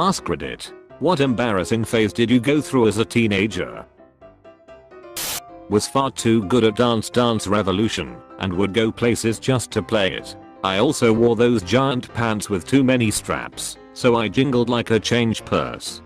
Askreddit. What embarrassing phase did you go through as a teenager? Was far too good at Dance Revolution and would go places just to play it. I also wore those giant pants with too many straps, so I jingled like a change purse.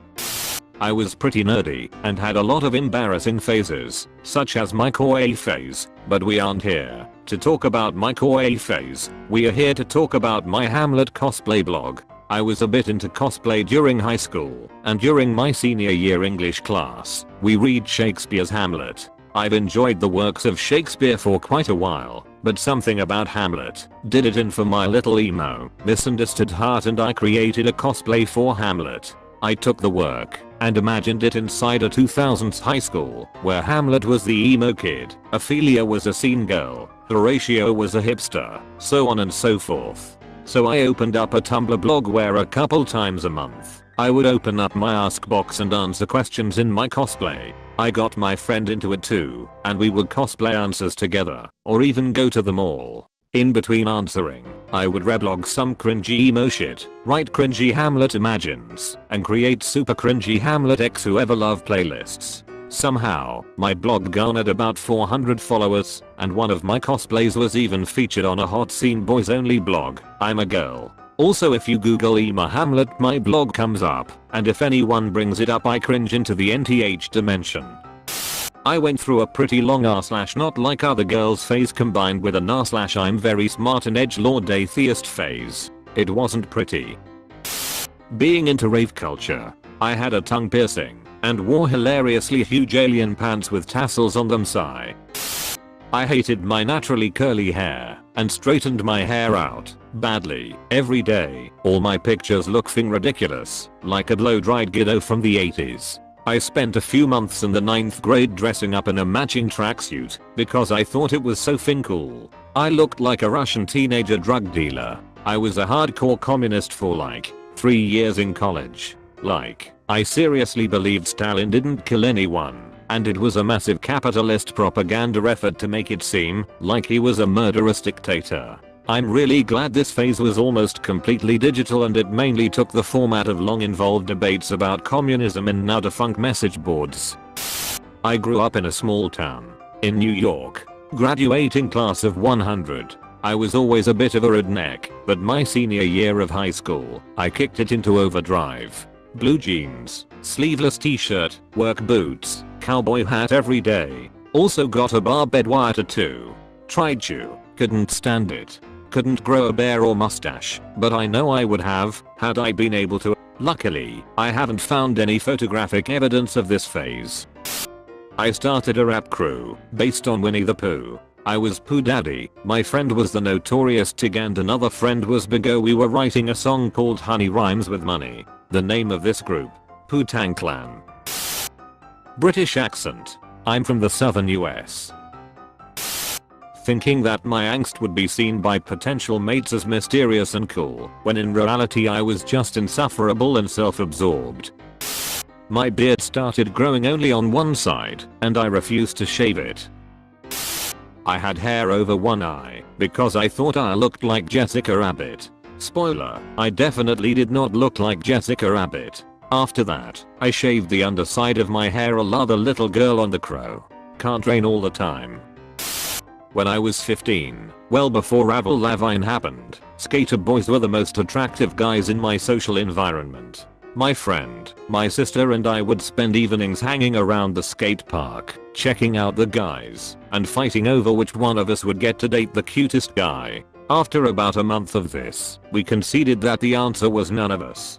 I was pretty nerdy and had a lot of embarrassing phases, such as my kawaii phase, but we aren't here to talk about my kawaii phase. We are here to talk about my Hamlet cosplay blog. I was a bit into cosplay during high school, and during my senior year English class, we read Shakespeare's Hamlet. I've enjoyed the works of Shakespeare for quite a while, but something about Hamlet did it in for my little emo, misunderstood heart, and I created a cosplay for Hamlet. I took the work and imagined it inside a 2000s high school, where Hamlet was the emo kid, Ophelia was a scene girl, Horatio was a hipster, so on and so forth. So I opened up a Tumblr blog where a couple times a month, I would open up my ask box and answer questions in my cosplay. I got my friend into it too, and we would cosplay answers together, or even go to the mall. In between answering, I would reblog some cringy emo shit, write cringy Hamlet imagines, and create super cringy Hamlet x Whoever Love playlists. Somehow, my blog garnered about 400 followers, and one of my cosplays was even featured on a hot scene boys only blog. I'm a girl. Also, if you google emo Hamlet, my blog comes up, and if anyone brings it up I cringe into the nth dimension. I went through a pretty long not like other girls phase combined with an I'm very smart and edgelord atheist phase. It wasn't pretty. Being into rave culture, I had a tongue piercing and wore hilariously huge alien pants with tassels on them. Sigh. I hated my naturally curly hair and straightened my hair out badly every day. All my pictures look ridiculous, like a blow-dried giddo from the 80s. I spent a few months in the 9th grade dressing up in a matching tracksuit because I thought it was so cool. I looked like a Russian teenager drug dealer. I was a hardcore communist for like 3 years in college. I seriously believed Stalin didn't kill anyone, and it was a massive capitalist propaganda effort to make it seem like he was a murderous dictator. I'm really glad this phase was almost completely digital, and it mainly took the format of long involved debates about communism in now defunct message boards. I grew up in a small town in New York, graduating class of 100. I was always a bit of a redneck, but my senior year of high school, I kicked it into overdrive. Blue jeans, sleeveless t-shirt, work boots, cowboy hat every day. Also got a barbed wire tattoo. Tried to, couldn't stand it. Couldn't grow a bear or mustache, but I know I would have, had I been able to. Luckily, I haven't found any photographic evidence of this phase. I started a rap crew, based on Winnie the Pooh. I was Pooh Daddy, my friend was the Notorious Tig, and another friend was Big O. We were writing a song called Honey Rhymes with Money. The name of this group, Pooh-Tang Clan. British accent. I'm from the southern US. Thinking that my angst would be seen by potential mates as mysterious and cool, when in reality I was just insufferable and self-absorbed. My beard started growing only on one side, and I refused to shave it. I had hair over one eye, because I thought I looked like Jessica Rabbit. Spoiler, I definitely did not look like Jessica Rabbit. After that, I shaved the underside of my hair a la the little girl on The Crow. Can't rain all the time. When I was 15, well before Avril Lavigne happened, skater boys were the most attractive guys in my social environment. My friend, my sister and I would spend evenings hanging around the skate park, checking out the guys, and fighting over which one of us would get to date the cutest guy. After about a month of this, we conceded that the answer was none of us.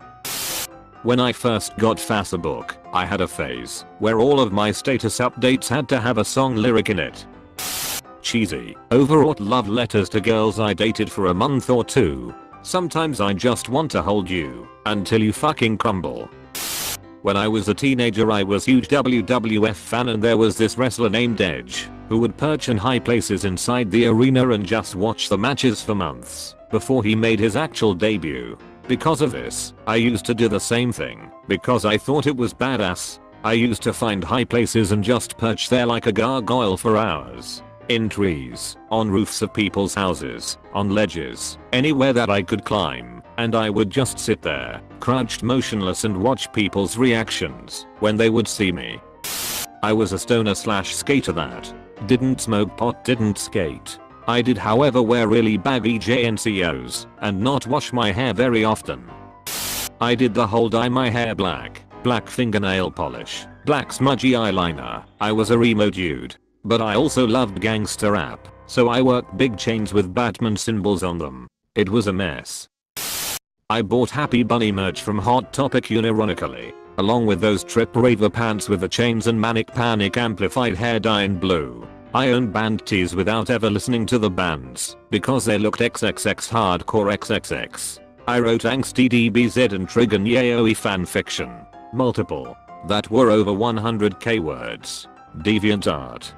When I first got Facebook, I had a phase where all of my status updates had to have a song lyric in it. Cheesy, overwrought love letters to girls I dated for a month or two. Sometimes I just want to hold you until you fucking crumble. When I was a teenager I was a huge WWF fan, and there was this wrestler named Edge who would perch in high places inside the arena and just watch the matches for months before he made his actual debut. Because of this, I used to do the same thing because I thought it was badass. I used to find high places and just perch there like a gargoyle for hours. In trees, on roofs of people's houses, on ledges, anywhere that I could climb, and I would just sit there, crouched motionless and watch people's reactions when they would see me. I was a stoner/skater that didn't smoke pot, didn't skate. I did however wear really baggy JNCOs and not wash my hair very often. I did the whole dye my hair black, black fingernail polish, black smudgy eyeliner. I was a emo dude. But I also loved gangster rap, so I worked big chains with Batman symbols on them. It was a mess. I bought Happy Bunny merch from Hot Topic unironically, along with those Trip Raver pants with the chains and Manic Panic amplified hair dye in blue. I owned band tees without ever listening to the bands, because they looked XXX hardcore XXX. I wrote angsty DBZ and Trigger Yaoi fanfiction. Multiple. That were over 100k words. DeviantArt.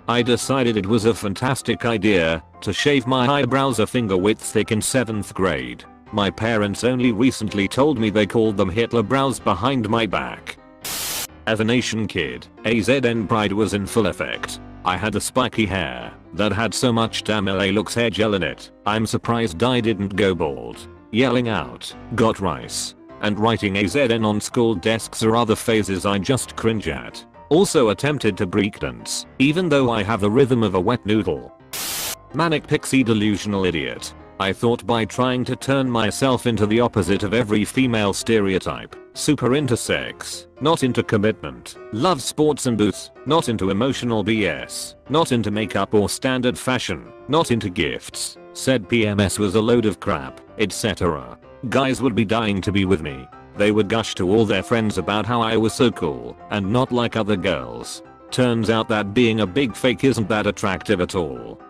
I decided it was a fantastic idea to shave my eyebrows a finger width thick in 7th grade. My parents only recently told me they called them Hitler brows behind my back. As an Asian kid, AZN pride was in full effect. I had the spiky hair that had so much Tamil looks hair gel in it. I'm surprised I didn't go bald. Yelling out, "Got rice," and writing AZN on school desks are other phases I just cringe at. Also attempted to breakdance, even though I have the rhythm of a wet noodle. Manic pixie delusional idiot. I thought by trying to turn myself into the opposite of every female stereotype, super into sex, not into commitment, love sports and boots, not into emotional BS, not into makeup or standard fashion, not into gifts, said PMS was a load of crap, etc. Guys would be dying to be with me. They would gush to all their friends about how I was so cool and not like other girls. Turns out that being a big fake isn't that attractive at all.